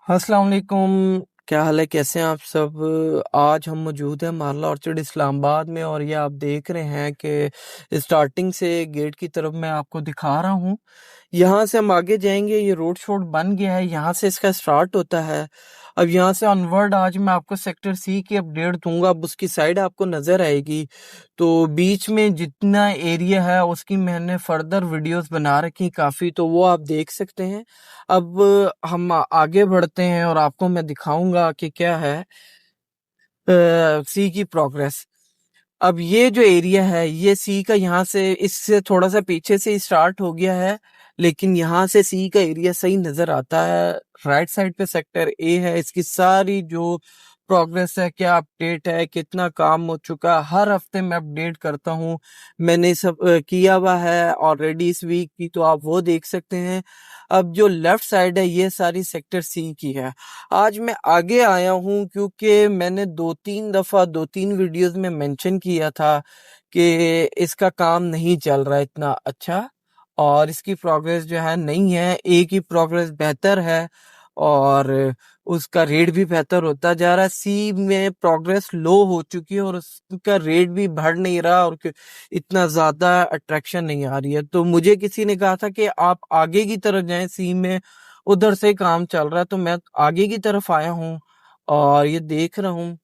अस्सलाम वालेकुम। क्या हाल है, कैसे हैं आप सब। आज हम मौजूद हैं मारला ऑर्चर्ड इस्लामाबाद में और ये आप देख रहे हैं कि स्टार्टिंग से गेट की तरफ मैं आपको दिखा रहा हूँ। यहाँ से हम आगे जाएंगे, ये रोड शोड बन गया है, यहाँ से इसका स्टार्ट होता है। अब यहाँ से ऑनवर्ड आज मैं आपको सेक्टर सी की अपडेट दूंगा। अब उसकी साइड आपको नजर आएगी। तो बीच में जितना एरिया है उसकी मैंने फर्दर वीडियोस बना रखी काफी, तो वो आप देख सकते हैं। अब हम आगे बढ़ते हैं और आपको मैं दिखाऊंगा कि क्या है सी की प्रोग्रेस। अब ये जो एरिया है ये सी का, यहाँ से इससे थोड़ा सा पीछे से स्टार्ट हो गया है, लेकिन यहाँ से सी का एरिया सही नजर आता है। राइट साइड पे सेक्टर ए है, इसकी सारी जो प्रोग्रेस है, क्या अपडेट है, कितना काम हो चुका है, हर हफ्ते मैं अपडेट करता हूँ। मैंने सब किया हुआ है ऑलरेडी इस वीक की, तो आप वो देख सकते हैं। अब जो लेफ्ट साइड है ये सारी सेक्टर सी की है। आज मैं आगे आया हूँ क्योंकि मैंने दो तीन दफा दो तीन वीडियोस में मेंशन किया था कि इसका काम नहीं चल रहा है इतना अच्छा, और इसकी प्रोग्रेस जो है नहीं है। ए की प्रोग्रेस बेहतर है और उसका रेट भी बेहतर होता जा रहा है। सी में प्रोग्रेस लो हो चुकी है और उसका रेट भी बढ़ नहीं रहा और इतना ज्यादा अट्रैक्शन नहीं आ रही है। तो मुझे किसी ने कहा था कि आप आगे की तरफ जाएं, सी में उधर से काम चल रहा है, तो मैं आगे की तरफ आया हूँ और ये देख रहा हूँ।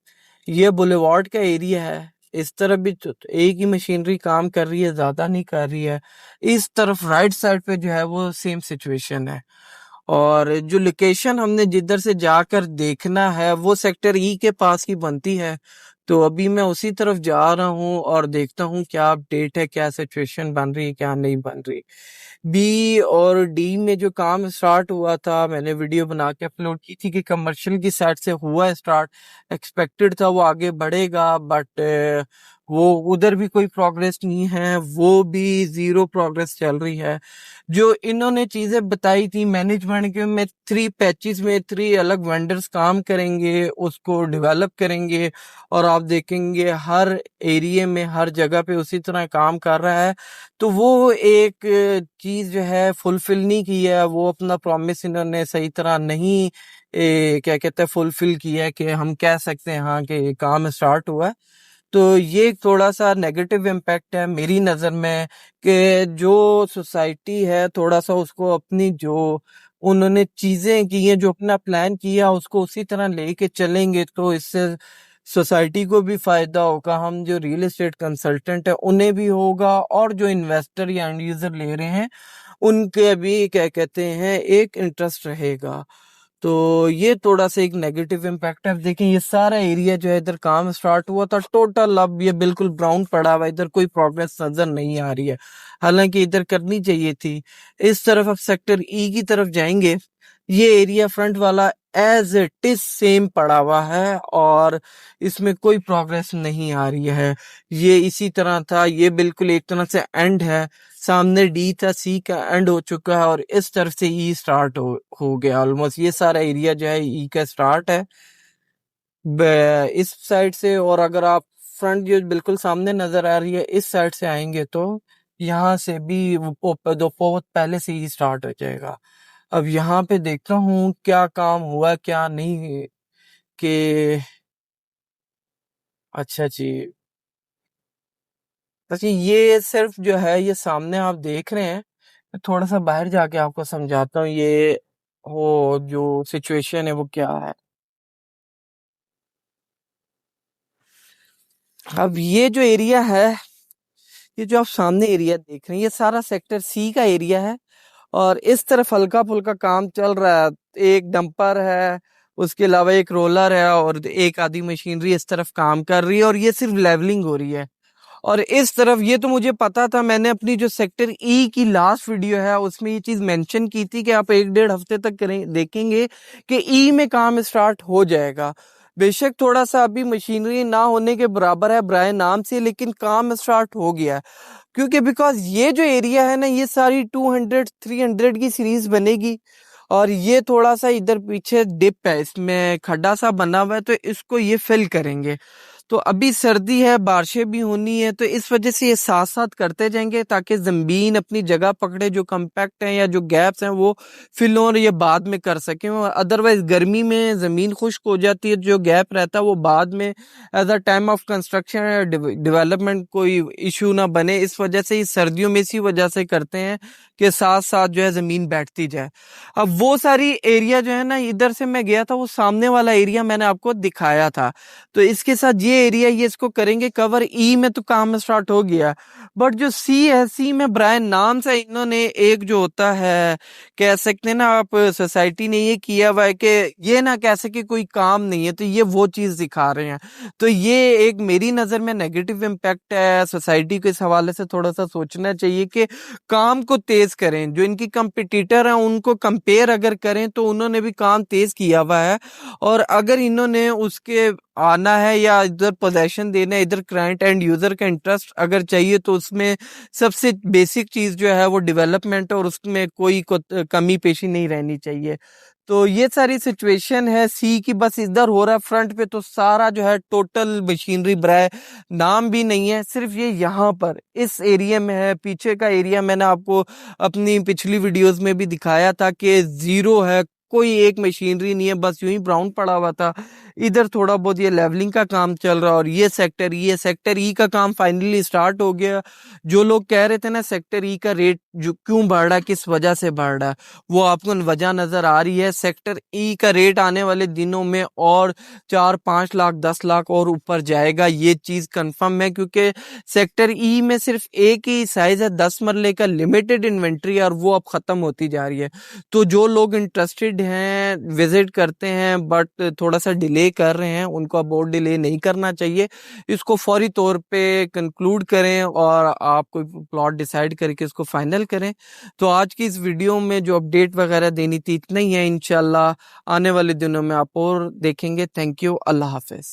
ये बुलेवार्ड का एरिया है, इस तरफ भी तो एक ही मशीनरी काम कर रही है, ज्यादा नहीं कर रही है। इस तरफ राइट साइड पे जो है वो सेम सिचुएशन है। और जो लोकेशन हमने जिधर से जाकर देखना है वो सेक्टर ई के पास ही बनती है। तो अभी मैं उसी तरफ जा रहा हूँ और देखता हूँ क्या अपडेट है, क्या सिचुएशन बन रही है, क्या नहीं बन रही। बी और डी में जो काम स्टार्ट हुआ था, मैंने वीडियो बना के अपलोड की थी कि कमर्शियल की साइड से हुआ स्टार्ट। एक्सपेक्टेड था वो आगे बढ़ेगा, बट वो उधर भी कोई प्रोग्रेस नहीं है, वो भी जीरो प्रोग्रेस चल रही है। जो इन्होंने चीजें बताई थी मैनेजमेंट के में, 3 पैचेस में 3 अलग वेंडर्स काम करेंगे, उसको डेवलप करेंगे और आप देखेंगे हर एरिया में हर जगह पे उसी तरह काम कर रहा है। तो वो एक चीज जो है फुलफिल नहीं की है, वो अपना प्रॉमिस इन्होंने सही तरह नहीं क्या कहते हैं फुलफिल किया है कि हम कह सकते हैं हाँ कि ये काम स्टार्ट हुआ है। तो ये थोड़ा सा नेगेटिव इम्पैक्ट है मेरी नज़र में कि जो सोसाइटी है थोड़ा सा उसको अपनी जो उन्होंने चीजें की हैं, जो अपना प्लान किया उसको उसी तरह लेके चलेंगे तो इससे सोसाइटी को भी फायदा होगा, हम जो रियल एस्टेट कंसल्टेंट है उन्हें भी होगा, और जो इन्वेस्टर या एंड यूजर ले रहे हैं उनके भी क्या कहते हैं एक इंटरेस्ट रहेगा। तो ये थोड़ा सा एक नेगेटिव इम्पैक्ट है। अब देखें ये सारा एरिया जो है इधर काम स्टार्ट हुआ था टोटल, अब ये बिल्कुल ब्राउन पड़ा हुआ है, इधर कोई प्रोग्रेस नजर नहीं आ रही है, हालांकि इधर करनी चाहिए थी। इस तरफ अब सेक्टर ई की तरफ जाएंगे, ये एरिया फ्रंट वाला एज इट इज सेम पड़ा हुआ है और इसमें कोई प्रोग्रेस नहीं आ रही है। ये इसी तरह था, ये बिल्कुल एक तरह से एंड है। सामने डी था, सी का एंड हो चुका है और इस तरफ से ई स्टार्ट हो गया ऑलमोस्ट। ये सारा एरिया जो है ई का स्टार्ट है इस साइड से। और अगर आप फ्रंट जो बिल्कुल सामने नजर आ रही है इस साइड से आएंगे तो यहाँ से भी दो बहुत पहले से ही स्टार्ट हो जाएगा। अब यहाँ पे देखता हूँ क्या काम हुआ क्या नहीं कि अच्छा जी। अच्छा ये सिर्फ जो है ये सामने आप देख रहे हैं, मैं थोड़ा सा बाहर जाके आपको समझाता हूँ ये वो जो सिचुएशन है वो क्या है। अब ये जो एरिया है, ये जो आप सामने एरिया देख रहे हैं ये सारा सेक्टर सी का एरिया है और इस तरफ हल्का फुल्का काम चल रहा है। एक डंपर है, उसके अलावा एक रोलर है और एक आधी मशीनरी इस तरफ काम कर रही है और ये सिर्फ लेवलिंग हो रही है। और इस तरफ ये तो मुझे पता था, मैंने अपनी जो सेक्टर ई की लास्ट वीडियो है उसमें ये चीज मेंशन की थी कि आप 1 डेढ़ हफ्ते तक करें देखेंगे कि ई में काम स्टार्ट हो जाएगा। बेशक थोड़ा सा अभी मशीनरी ना होने के बराबर है ब्राय नाम से, लेकिन काम स्टार्ट हो गया है। क्योंकि बिकॉज ये जो एरिया है ना ये सारी 200 300 की सीरीज बनेगी और ये थोड़ा सा इधर पीछे डिप है, इसमें खड्डा सा बना हुआ है तो इसको ये फिल करेंगे। तो अभी सर्दी है, बारिशें भी होनी है, तो इस वजह से ये साथ साथ करते जाएंगे ताकि जमीन अपनी जगह पकड़े, जो कम्पैक्ट है या जो गैप्स हैं वो फिल हो, और ये बाद में कर सकें। अदरवाइज गर्मी में जमीन खुश्क हो जाती है, जो गैप रहता है वो बाद में as a time of construction development कोई इशू ना बने। इस वजह से ही सर्दियों में इसी वजह से करते हैं कि साथ साथ जो है जमीन बैठती जाए। अब वो सारी एरिया जो है ना, इधर से मैं गया था, वो सामने वाला एरिया मैंने आपको दिखाया था। तो इसके साथ ये एरिया, ये इसको करेंगे कवर। ई में तो काम स्टार्ट हो गया, बट जो सी है, सी में ब्रायन नाम से इन्होंने एक जो होता है, कह सकते हैं ना आप, सोसाइटी ने ये किया हुआ है कि ये ना कह सके कोई काम नहीं है, तो ये वो चीज दिखा रहे हैं। तो ये एक मेरी नजर में नेगेटिव इम्पैक्ट है। सोसाइटी को इस हवाले से थोड़ा सा सोचना चाहिए कि काम को तेज करें। जो इनकी कंपिटिटर हैं उनको कंपेयर अगर करें तो उन्होंने भी काम तेज किया हुआ है, और अगर इन्होंने उसके आना है या इधर पोजेशन देना है, इधर क्लाइंट एंड यूजर का इंटरेस्ट अगर चाहिए, तो उसमें सबसे बेसिक चीज जो है वो डेवलपमेंट है, और उसमें कोई कमी पेशी नहीं रहनी चाहिए। तो ये सारी सिचुएशन है सी की। बस इधर हो रहा है फ्रंट पे, तो सारा जो है टोटल मशीनरी ब्राय नाम भी नहीं है, सिर्फ ये यहाँ पर इस एरिया में है। पीछे का एरिया मैंने आपको अपनी पिछली वीडियोस में भी दिखाया था कि जीरो है, कोई एक मशीनरी नहीं है, बस यूं ही ब्राउन पड़ा हुआ था। इधर थोड़ा बहुत ये लेवलिंग का काम चल रहा है, और ये सेक्टर ई का काम फाइनली स्टार्ट हो गया। जो लोग कह रहे थे ना सेक्टर ई का रेट जो क्यों बढ़ रहा है, किस वजह से बढ़ रहा है, वो आपको वजह नजर आ रही है। सेक्टर ई का रेट आने वाले दिनों में और 4-5 लाख 10 लाख और ऊपर जाएगा, ये चीज कंफर्म है। क्योंकि सेक्टर ई में सिर्फ एक ही साइज है, 10 मरले का, लिमिटेड इन्वेंट्री, और वो अब खत्म होती जा रही है। तो जो लोग इंटरेस्टेड हैं, विजिट करते हैं बट थोड़ा सा डिले कर रहे हैं, उनको अब और डिले नहीं करना चाहिए। इसको फौरी तौर पे कंक्लूड करें और आप कोई प्लॉट डिसाइड करके इसको फाइनल करें। तो आज की इस वीडियो में जो अपडेट वगैरह देनी थी इतना ही है। इंशाल्लाह आने वाले दिनों में आप और देखेंगे। Thank you, Allah Hafiz.